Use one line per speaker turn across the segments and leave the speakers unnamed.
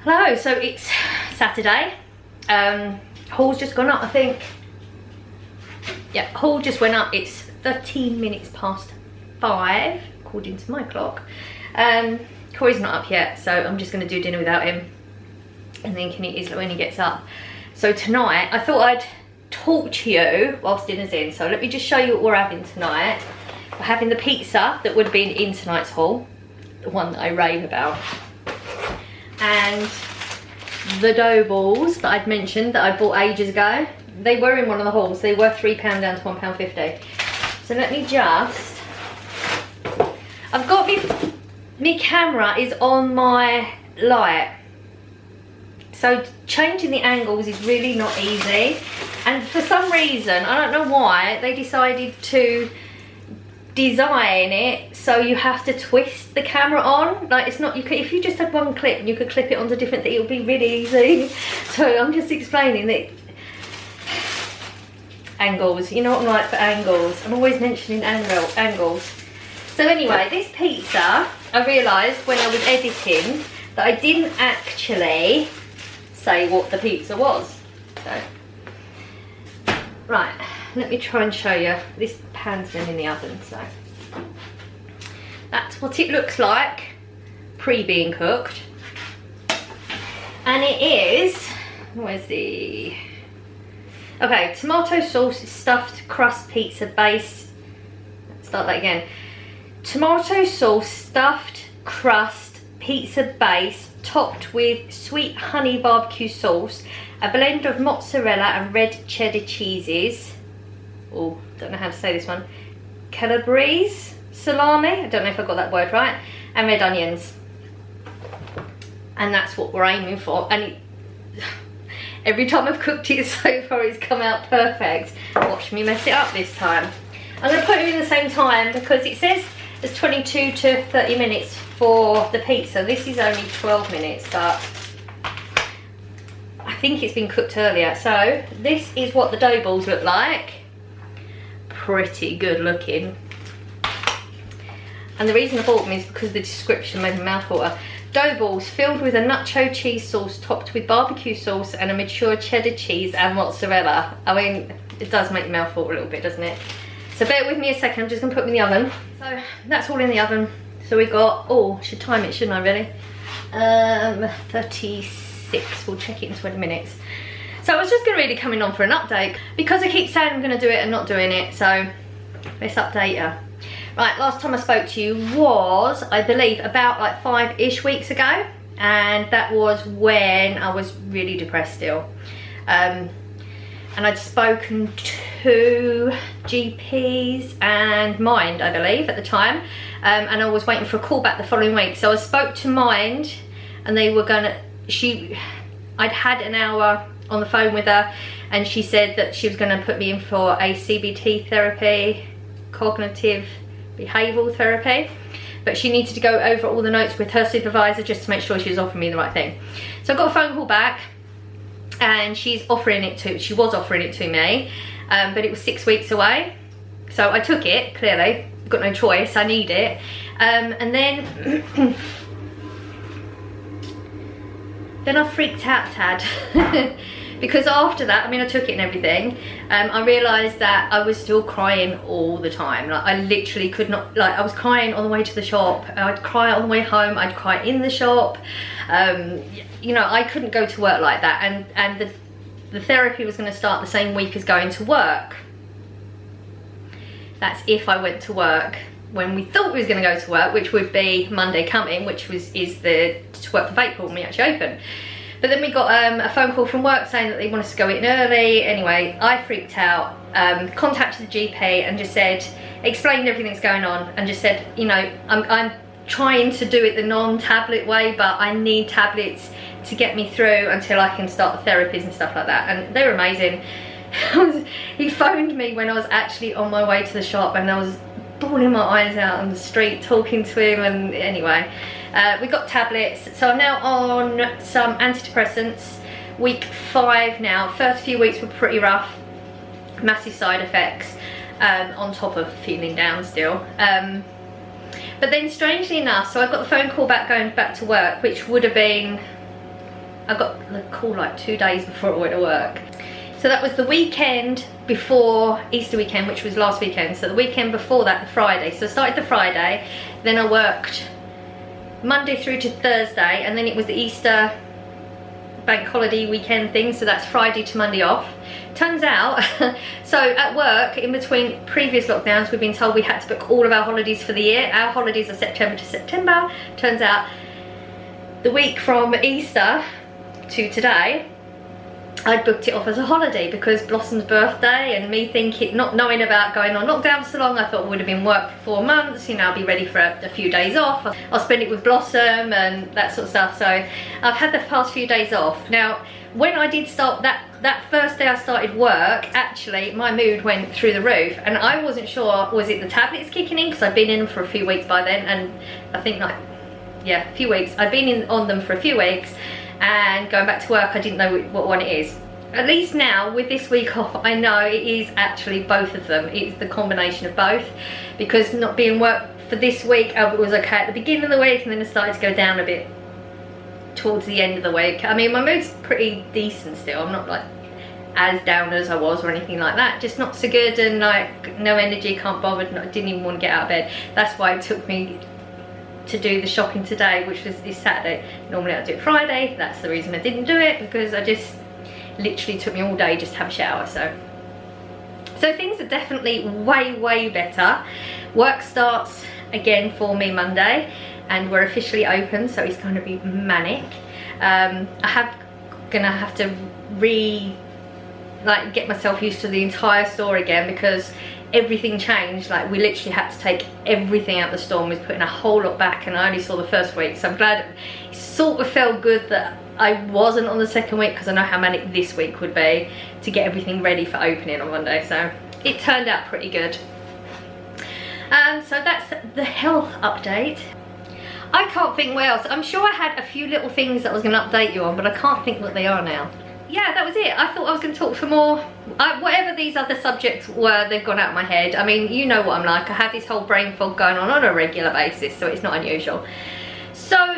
Hello, so it's Saturday. Haul's just gone up, I think. Yeah, haul just went up. It's 13 minutes past 5, according to my clock. Corey's not up yet, so I'm just going to do dinner without him. And then can eat his when he gets up. So tonight, I thought I'd talk to you whilst dinner's in. So let me just show you what we're having tonight. We're having the pizza that would have been in tonight's haul. The one that I rave about. And the dough balls that I'd mentioned that I bought ages ago, they were in one of the hauls. They were £3 down to £1.50. So let me just, I've got my camera is on my light, so changing the angles is really not easy, and for some reason, I don't know why, they decided to design it so you have to twist the camera on. Like, it's not, you could, if you just had one clip and you could clip it onto different things, it would be really easy. So I'm just explaining that angles, you know what I'm like for angles, I'm always mentioning angles. So anyway, this pizza, I realised when I was editing that I didn't actually say what the pizza was. So right, let me try and show you. This pan's been in the oven, so that's what it looks like pre-being cooked. And it is, where's the, okay, tomato sauce, stuffed crust pizza base. Let's start that again. Tomato sauce, stuffed crust pizza base, topped with sweet honey barbecue sauce, a blend of mozzarella and red cheddar cheeses. Oh, don't know how to say this one. Calabrese salami, I don't know if I got that word right, and red onions. And that's what we're aiming for. And every time I've cooked it so far, it's come out perfect. Watch me mess it up this time. I'm going to put them in the same time because it says there's 22 to 30 minutes for the pizza. This is only 12 minutes, but I think it's been cooked earlier. So this is what the dough balls look like. Pretty good looking. And the reason I bought them is because the description made my mouth water. Dough balls filled with a nacho cheese sauce topped with barbecue sauce and a mature cheddar cheese and mozzarella. I mean, it does make your mouth water a little bit, doesn't it? So bear with me a second, I'm just gonna put them in the oven. So that's all in the oven. So we got, oh, should time it, shouldn't I really? 36, we'll check it in 20 minutes. So I was just gonna really come in on for an update because I keep saying I'm gonna do it and not doing it, so let's update you. Right, last time I spoke to you was, I believe, about like 5-ish weeks ago, and that was when I was really depressed still. And I'd spoken to GPs and Mind, I believe, at the time, and I was waiting for a call back the following week. So I spoke to Mind, and they were gonna, I'd had an hour on the phone with her, and she said that she was gonna put me in for a CBT therapy, cognitive behavioural therapy, but she needed to go over all the notes with her supervisor just to make sure she was offering me the right thing. So I got a phone call back, and she was offering it to me, but it was 6 weeks away. So I took it, clearly, got no choice, I need it. And then then I freaked out, Tad. Because after that, I mean, I took it and everything, I realised that I was still crying all the time. Like, I literally could not, like, I was crying on the way to the shop, I'd cry on the way home, I'd cry in the shop. You know, I couldn't go to work like that, and the therapy was going to start the same week as going to work. That's if I went to work when we thought we was going to go to work, which would be Monday coming, which is the 12th of April when we actually open. But then we got a phone call from work saying that they want us to go in early. Anyway, I freaked out, contacted the GP and just said, explained everything that's going on, and just said, you know, I'm trying to do it the non-tablet way, but I need tablets to get me through until I can start the therapies and stuff like that. And they were amazing. He phoned me when I was actually on my way to the shop, and I was bawling my eyes out on the street talking to him. And anyway, we got tablets, so I'm now on some antidepressants, week 5 now. First few weeks were pretty rough, massive side effects, on top of feeling down still. But then strangely enough, so I got the phone call back going back to work, which would have been I got the call like 2 days before I went to work. So that was the weekend before Easter weekend, which was last weekend. So the weekend before that, the Friday. So I started the Friday, then I worked Monday through to Thursday, and then it was the Easter bank holiday weekend thing, so that's Friday to Monday off. Turns out, so at work, in between previous lockdowns, we've been told we had to book all of our holidays for the year. Our holidays are September to September. Turns out the week from Easter to today, I'd booked it off as a holiday because Blossom's birthday, and me thinking, not knowing about going on lockdown so long, I thought it would have been work for 4 months, you know, I'll be ready for a few days off. I'll spend it with Blossom and that sort of stuff. So I've had the past few days off. Now, when I did start, that first day I started work, actually my mood went through the roof, and I wasn't sure, was it the tablets kicking in, because I'd been in them for a few weeks by then, and I think like, yeah, a few weeks. I'd been on them for a few weeks, and going back to work I didn't know what one it is. At least now with this week off, I know it is actually both of them. It's the combination of both, because not being work for this week, I was okay at the beginning of the week, and then it started to go down a bit towards the end of the week. I mean, my mood's pretty decent still. I'm not like as down as I was or anything like that, just not so good, and like no energy, can't bother, didn't even want to get out of bed. That's why it took me to do the shopping today, which was this Saturday. Normally I do it Friday. That's the reason I didn't do it, because I just literally took me all day just to have a shower. So things are definitely way better. Work starts again for me Monday, and we're officially open, so it's going to be manic. Gonna have to get myself used to the entire store again, because everything changed. Like, we literally had to take everything out the store, and was putting a whole lot back, and I only saw the first week, so I'm glad. It sort of felt good that I wasn't on the second week, because I know how manic this week would be to get everything ready for opening on Monday. So it turned out pretty good. So that's the health update. I can't think what else. I'm sure I had a few little things that I was going to update you on, but I can't think what they are now. Yeah, that was it. I thought I was going to talk for more. Whatever these other subjects were, they've gone out of my head. I mean, you know what I'm like. I have this whole brain fog going on a regular basis, so it's not unusual. So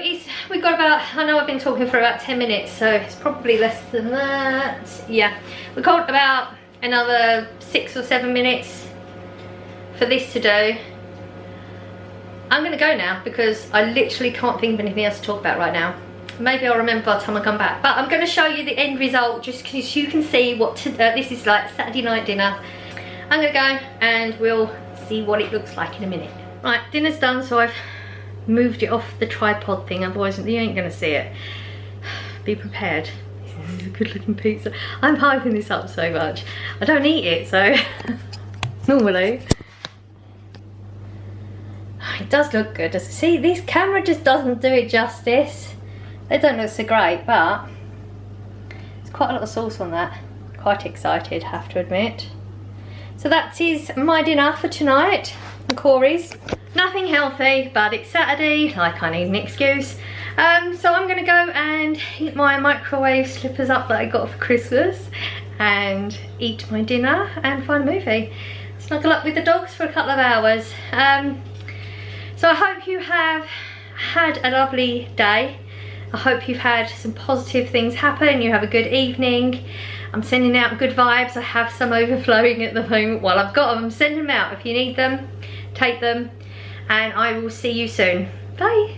we've got about, I know I've been talking for about 10 minutes, so it's probably less than that. Yeah, we've got about another 6 or 7 minutes for this to do. I'm gonna go now, because I literally can't think of anything else to talk about right now. Maybe I'll remember by the time I come back, but I'm gonna show you the end result just because you can see what this is like Saturday night dinner. I'm gonna go and we'll see what it looks like in a minute. Right, dinner's done, so I've moved it off the tripod thing, otherwise you ain't gonna see it. Be prepared. This is a good looking pizza. I'm hyping this up so much. I don't eat it, so normally. It does look good, does it? See, this camera just doesn't do it justice. They don't look so great, but there's quite a lot of sauce on that. Quite excited, have to admit. So that is my dinner for tonight, and Corey's. Nothing healthy, but it's Saturday, like I need an excuse. So I'm gonna go and heat my microwave slippers up that I got for Christmas, and eat my dinner and find a movie. Snuggle up with the dogs for a couple of hours. So I hope you have had a lovely day. I hope you've had some positive things happen. You have a good evening. I'm sending out good vibes. I have some overflowing at the moment. Well, I've got them. I'm sending them out. If you need them, take them. And I will see you soon. Bye.